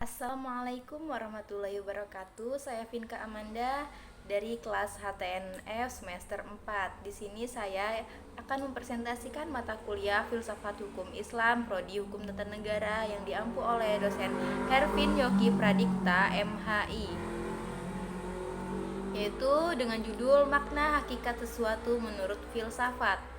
Assalamualaikum warahmatullahi wabarakatuh. Saya Vinka Amanda dari kelas HTNF semester 4. Di sini saya akan mempresentasikan mata kuliah Filsafat Hukum Islam Prodi Hukum Tata Negara yang diampu oleh dosen Hervin Yogi Pradikta, MHI. Yaitu dengan judul Makna Hakikat Sesuatu Menurut Filsafat.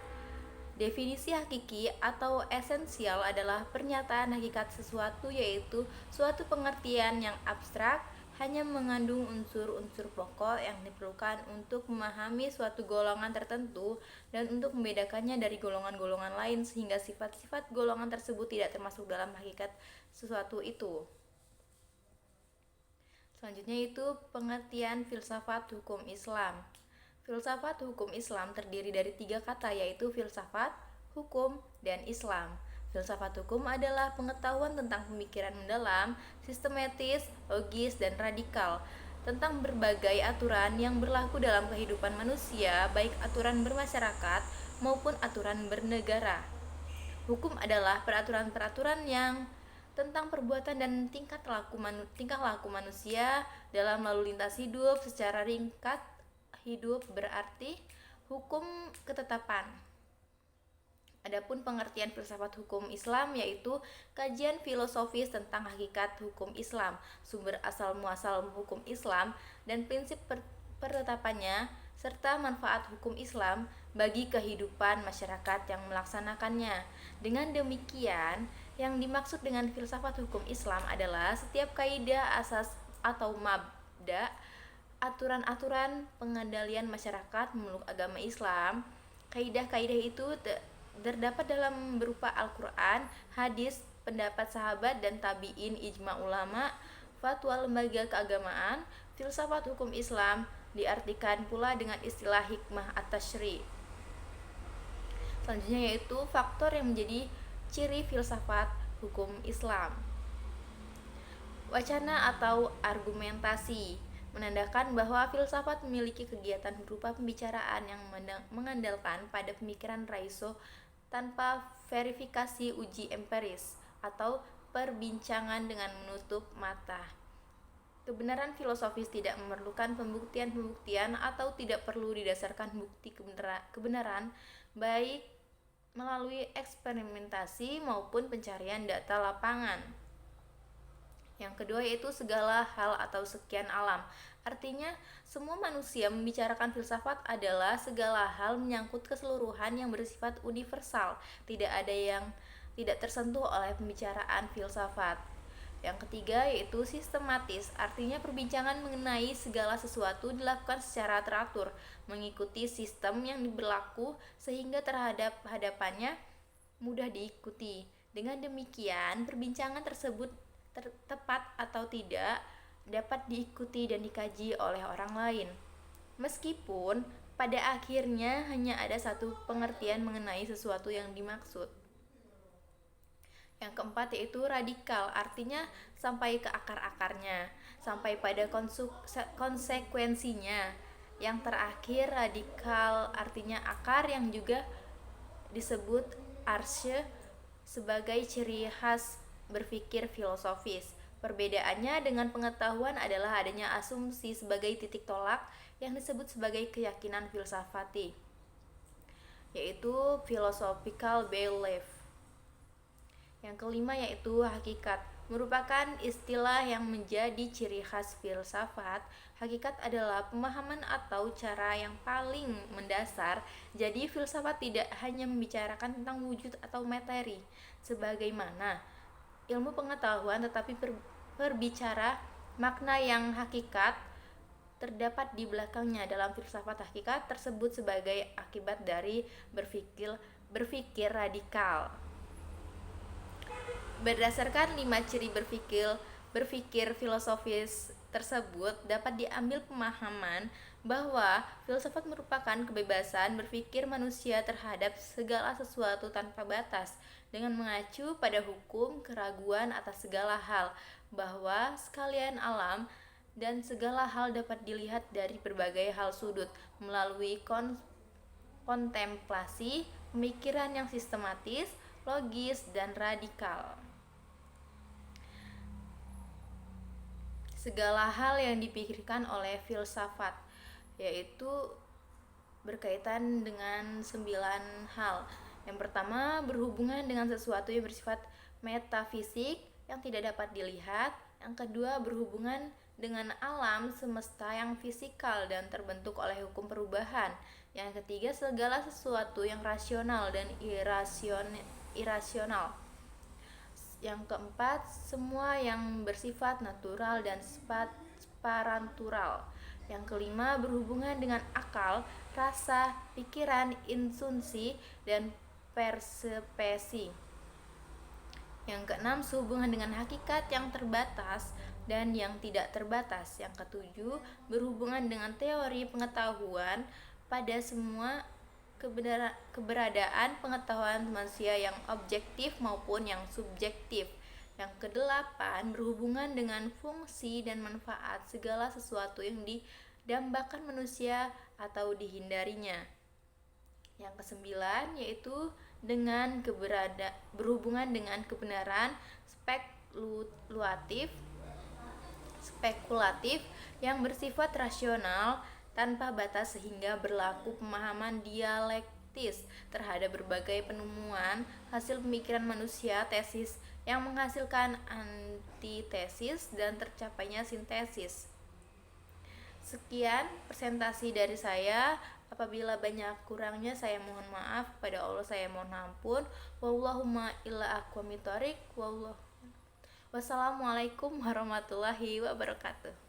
Definisi hakiki atau esensial adalah pernyataan hakikat sesuatu, yaitu suatu pengertian yang abstrak, hanya mengandung unsur-unsur pokok yang diperlukan untuk memahami suatu golongan tertentu dan untuk membedakannya dari golongan-golongan lain, sehingga sifat-sifat golongan tersebut tidak termasuk dalam hakikat sesuatu itu. Selanjutnya itu pengertian filsafat hukum Islam. Filsafat hukum Islam terdiri dari 3 kata, yaitu filsafat, hukum, dan Islam. Filsafat hukum adalah pengetahuan tentang pemikiran mendalam, sistematis, logis, dan radikal tentang berbagai aturan yang berlaku dalam kehidupan manusia, baik aturan bermasyarakat maupun aturan bernegara. Hukum adalah peraturan-peraturan yang tentang perbuatan dan tingkah laku manusia dalam lalu lintas hidup. Secara ringkat, hidup berarti hukum ketetapan. Adapun pengertian filsafat hukum Islam yaitu kajian filosofis tentang hakikat hukum Islam, sumber asal muasal hukum Islam, dan prinsip penetapannya, serta manfaat hukum Islam bagi kehidupan masyarakat yang melaksanakannya. Dengan demikian, yang dimaksud dengan filsafat hukum Islam adalah setiap kaidah, asas, atau mabda, aturan-aturan pengendalian masyarakat memeluk agama Islam. Kaidah-kaidah itu terdapat dalam berupa Al-Quran, hadis, pendapat sahabat dan tabi'in, ijma ulama, fatwa lembaga keagamaan. Filsafat hukum Islam diartikan pula dengan istilah hikmah at-tasyri'. Selanjutnya yaitu faktor yang menjadi ciri filsafat hukum Islam. Wacana atau argumentasi menandakan bahwa filsafat memiliki kegiatan berupa pembicaraan yang mengandalkan pada pemikiran raiso tanpa verifikasi uji empiris atau perbincangan dengan menutup mata. Kebenaran filosofis tidak memerlukan pembuktian atau tidak perlu didasarkan bukti kebenaran, baik melalui eksperimentasi maupun pencarian data lapangan. Yang kedua yaitu segala hal atau sekian alam. Artinya, semua manusia membicarakan filsafat adalah segala hal menyangkut keseluruhan yang bersifat universal. Tidak ada yang tidak tersentuh oleh pembicaraan filsafat. Yang ketiga yaitu sistematis. Artinya perbincangan mengenai segala sesuatu dilakukan secara teratur, mengikuti sistem yang berlaku sehingga terhadap hadapannya mudah diikuti. Dengan demikian, perbincangan tersebut tepat atau tidak dapat diikuti dan dikaji oleh orang lain, meskipun pada akhirnya hanya ada satu pengertian mengenai sesuatu yang dimaksud. Yang keempat yaitu radikal, artinya sampai ke akar-akarnya, sampai pada konsekuensinya. Yang terakhir radikal artinya akar, yang juga disebut arsye sebagai ciri khas berpikir filosofis. Perbedaannya dengan pengetahuan adalah adanya asumsi sebagai titik tolak yang disebut sebagai keyakinan filsafati, yaitu philosophical belief. Yang kelima yaitu hakikat, merupakan istilah yang menjadi ciri khas filsafat. Hakikat adalah pemahaman atau cara yang paling mendasar. Jadi filsafat tidak hanya membicarakan tentang wujud atau materi sebagaimana ilmu pengetahuan, tetapi berbicara makna yang hakikat terdapat di belakangnya. Dalam filsafat, hakikat tersebut sebagai akibat dari berpikir radikal. Berdasarkan 5 ciri berpikir filosofis tersebut, dapat diambil pemahaman bahwa filsafat merupakan kebebasan berpikir manusia terhadap segala sesuatu tanpa batas, dengan mengacu pada hukum keraguan atas segala hal, bahwa sekalian alam dan segala hal dapat dilihat dari berbagai hal sudut melalui kontemplasi pemikiran yang sistematis, logis, dan radikal. segala hal yang dipikirkan oleh filsafat, yaitu berkaitan dengan 9 hal. Yang pertama, berhubungan dengan sesuatu yang bersifat metafisik yang tidak dapat dilihat. Yang kedua, berhubungan dengan alam semesta yang fisikal dan terbentuk oleh hukum perubahan. Yang ketiga, segala sesuatu yang rasional dan irasional. Yang keempat, semua yang bersifat natural dan sparantural. Yang kelima, berhubungan dengan akal, rasa, pikiran, intuisi, dan persepsi. Yang keenam, sehubungan dengan hakikat yang terbatas dan yang tidak terbatas. Yang ketujuh, berhubungan dengan teori pengetahuan pada semua keberadaan pengetahuan manusia yang objektif maupun yang subjektif. Yang kedelapan, berhubungan dengan fungsi dan manfaat segala sesuatu yang didambakan manusia atau dihindarinya. Yang kesembilan, yaitu dengan berhubungan dengan kebenaran spekulatif yang bersifat rasional tanpa batas sehingga berlaku pemahaman dialektis terhadap berbagai penemuan hasil pemikiran manusia, tesis yang menghasilkan antitesis dan tercapainya sintesis. Sekian presentasi dari saya. Apabila banyak kurangnya saya mohon maaf, kepada Allah saya mohon ampun. Wallahumma illa aqwamit thoriq. Wassalamualaikum warahmatullahi wabarakatuh.